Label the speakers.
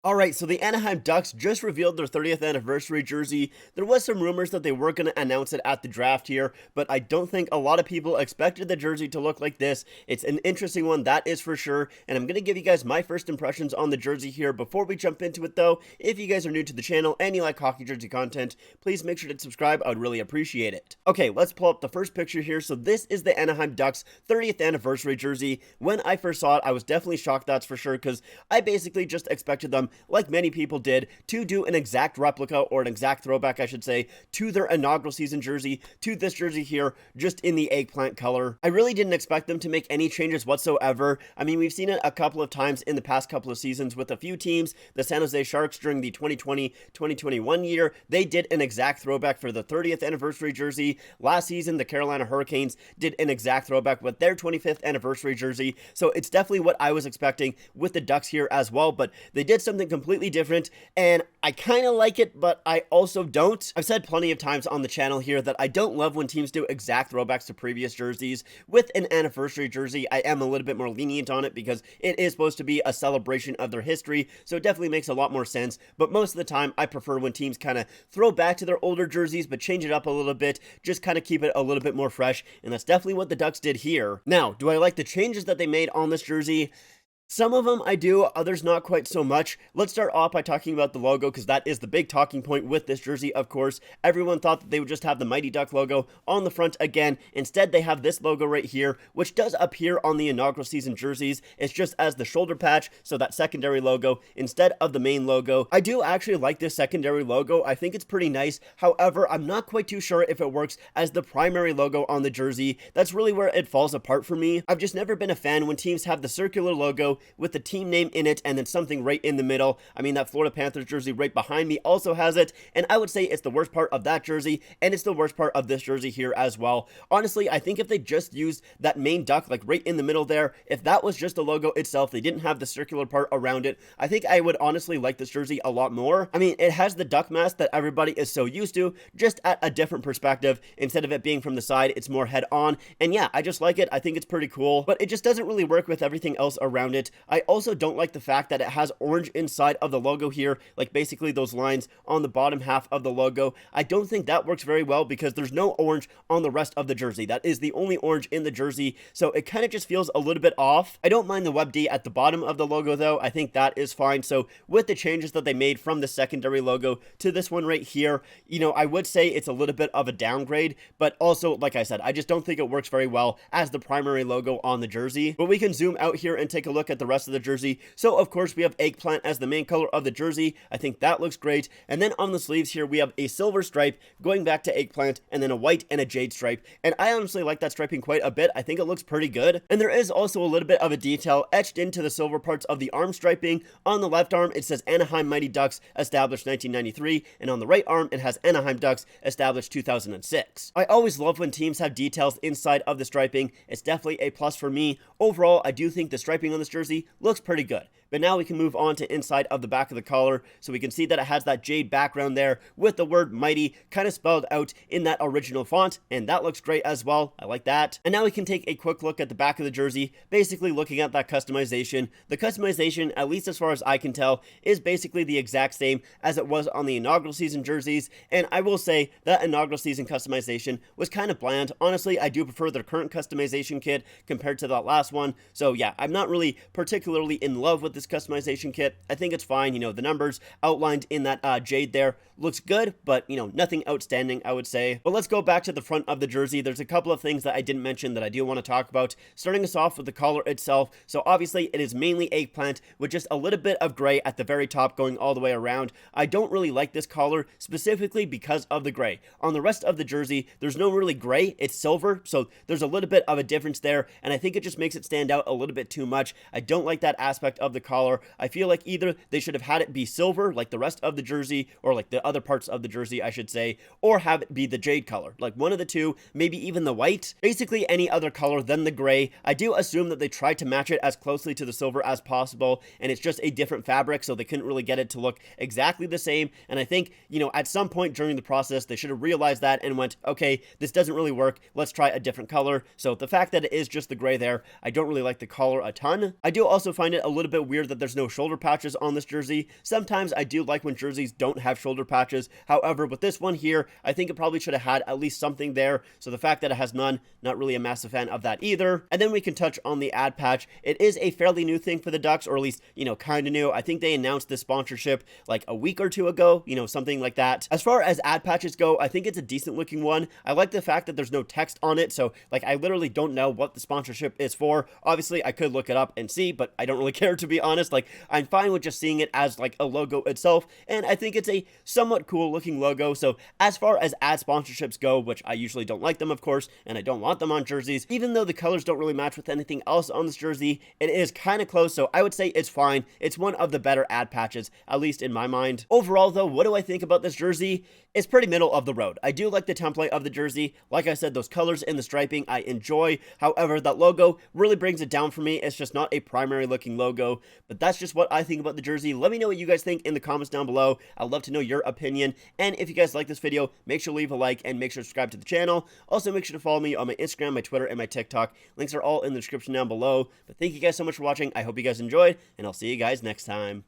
Speaker 1: Alright, so the Anaheim Ducks just revealed their 30th anniversary jersey. There was some rumors that they were going to announce it at the draft here, but I don't think a lot of people expected the jersey to look like this. It's an interesting one, that is for sure, and I'm going to give you guys my first impressions on the jersey here. Before we jump into it though, if you guys are new to the channel and you like hockey jersey content, please make sure to subscribe, I would really appreciate it. Okay, let's pull up the first picture here. So this is the Anaheim Ducks 30th anniversary jersey. When I first saw it, I was definitely shocked, that's for sure, because I basically just expected them, like many people did, to do an exact replica, or an exact throwback I should say, to their inaugural season jersey, to this jersey here, just in the eggplant color. I really didn't expect them to make any changes whatsoever. I mean, we've seen it a couple of times in the past couple of seasons with a few teams. The San Jose Sharks during the 2020-2021 year, they did an exact throwback for the 30th anniversary jersey. Last season, the Carolina Hurricanes did an exact throwback with their 25th anniversary jersey, so it's definitely what I was expecting with the Ducks here as well, but they did something completely different, and I kind of like it, but I also don't. I've said plenty of times on the channel here that I don't love when teams do exact throwbacks to previous jerseys. With an anniversary jersey, I am a little bit more lenient on it because it is supposed to be a celebration of their history, so it definitely makes a lot more sense, but most of the time I prefer when teams kind of throw back to their older jerseys but change it up a little bit, just kind of keep it a little bit more fresh, and that's definitely what the Ducks did here. Now, do I like the changes that they made on this jersey? Some of them I do, others not quite so much. Let's start off by talking about the logo, because that is the big talking point with this jersey, of course. Everyone thought that they would just have the Mighty Duck logo on the front again. Instead, they have this logo right here, which does appear on the inaugural season jerseys. It's just as the shoulder patch, so that secondary logo, instead of the main logo. I do actually like this secondary logo. I think it's pretty nice. However, I'm not quite too sure if it works as the primary logo on the jersey. That's really where it falls apart for me. I've just never been a fan when teams have the circular logo with the team name in it and then something right in the middle. I mean, that Florida Panthers jersey right behind me also has it, and I would say it's the worst part of that jersey, and it's the worst part of this jersey here as well. Honestly, I think if they just used that main duck like right in the middle there, if that was just the logo itself, they didn't have the circular part around it, I think I would honestly like this jersey a lot more. I mean, it has the duck mask that everybody is so used to, just at a different perspective. Instead of it being from the side, it's more head on, and yeah, I just like it. I think it's pretty cool, but it just doesn't really work with everything else around it. I also don't like the fact that it has orange inside of the logo here, like basically those lines on the bottom half of the logo. I don't think that works very well because there's no orange on the rest of the jersey. That is the only orange in the jersey, so it kind of just feels a little bit off. I don't mind the Web D at the bottom of the logo though. I think that is fine. So with the changes that they made from the secondary logo to this one right here, you know, I would say it's a little bit of a downgrade, but also, like I said, I just don't think it works very well as the primary logo on the jersey. But we can zoom out here and take a look at the rest of the jersey. So of course we have eggplant as the main color of the jersey. I think that looks great. And then on the sleeves here we have a silver stripe going back to eggplant, and then a white and a jade stripe. And I honestly like that striping quite a bit. I think it looks pretty good. And there is also a little bit of a detail etched into the silver parts of the arm striping. On the left arm it says Anaheim Mighty Ducks established 1993, and on the right arm it has Anaheim Ducks established 2006. I always love when teams have details inside of the striping. It's definitely a plus for me. Overall, I do think the striping on this jersey looks pretty good. But now we can move on to inside of the back of the collar, so we can see that it has that jade background there with the word mighty kind of spelled out in that original font, and that looks great as well. I like that. And now we can take a quick look at the back of the jersey, basically looking at that customization. The customization, at least as far as I can tell, is basically the exact same as it was on the inaugural season jerseys, and I will say that inaugural season customization was kind of bland. Honestly, I do prefer their current customization kit compared to that last one, so yeah, I'm not really particularly in love with this customization kit. I think it's fine. You know, the numbers outlined in that jade there looks good, but you know, nothing outstanding, I would say. But let's go back to the front of the jersey. There's a couple of things that I didn't mention that I do want to talk about, starting us off with the collar itself. So obviously it is mainly eggplant with just a little bit of gray at the very top going all the way around. I don't really like this collar specifically because of the gray. On the rest of the jersey, there's no really gray, it's silver, so there's a little bit of a difference there, and I think it just makes it stand out a little bit too much. I don't like that aspect of the collar. I feel like either they should have had it be silver like the rest of the jersey, or like the other parts of the jersey I should say, or have it be the jade color, like one of the two, maybe even the white, basically any other color than the gray. I do assume that they tried to match it as closely to the silver as possible, and it's just a different fabric, so they couldn't really get it to look exactly the same. And I think, you know, at some point during the process they should have realized that and went, okay, this doesn't really work, let's try a different color. So the fact that it is just the gray there, I don't really like the collar a ton. I do also find it a little bit weird weird that there's no shoulder patches on this jersey. Sometimes I do like when jerseys don't have shoulder patches. However, with this one here, I think it probably should have had at least something there. So the fact that it has none, not really a massive fan of that either. And then we can touch on the ad patch. It is a fairly new thing for the Ducks, or at least, kind of new. I think they announced this sponsorship like a week or two ago, something like that. As far as ad patches go, I think it's a decent looking one. I like the fact that there's no text on it, so like I literally don't know what the sponsorship is for. Obviously, I could look it up and see, but I don't really care, to be honest. Like, I'm fine with just seeing it as like a logo itself, and I think it's a somewhat cool looking logo. So as far as ad sponsorships go, which I usually don't like them, of course, and I don't want them on jerseys, even though the colors don't really match with anything else on this jersey, it is kind of close, so I would say it's fine. It's one of the better ad patches, at least in my mind. Overall, though, what do I think about this jersey? It's pretty middle of the road. I do like the template of the jersey. Like I said, those colors and the striping I enjoy. However, that logo really brings it down for me. It's just not a primary looking logo, but that's just what I think about the jersey. Let me know what you guys think in the comments down below. I'd love to know your opinion. And if you guys like this video, make sure to leave a like and make sure to subscribe to the channel. Also, make sure to follow me on my Instagram, my Twitter, and my TikTok. Links are all in the description down below. But thank you guys so much for watching. I hope you guys enjoyed, and I'll see you guys next time.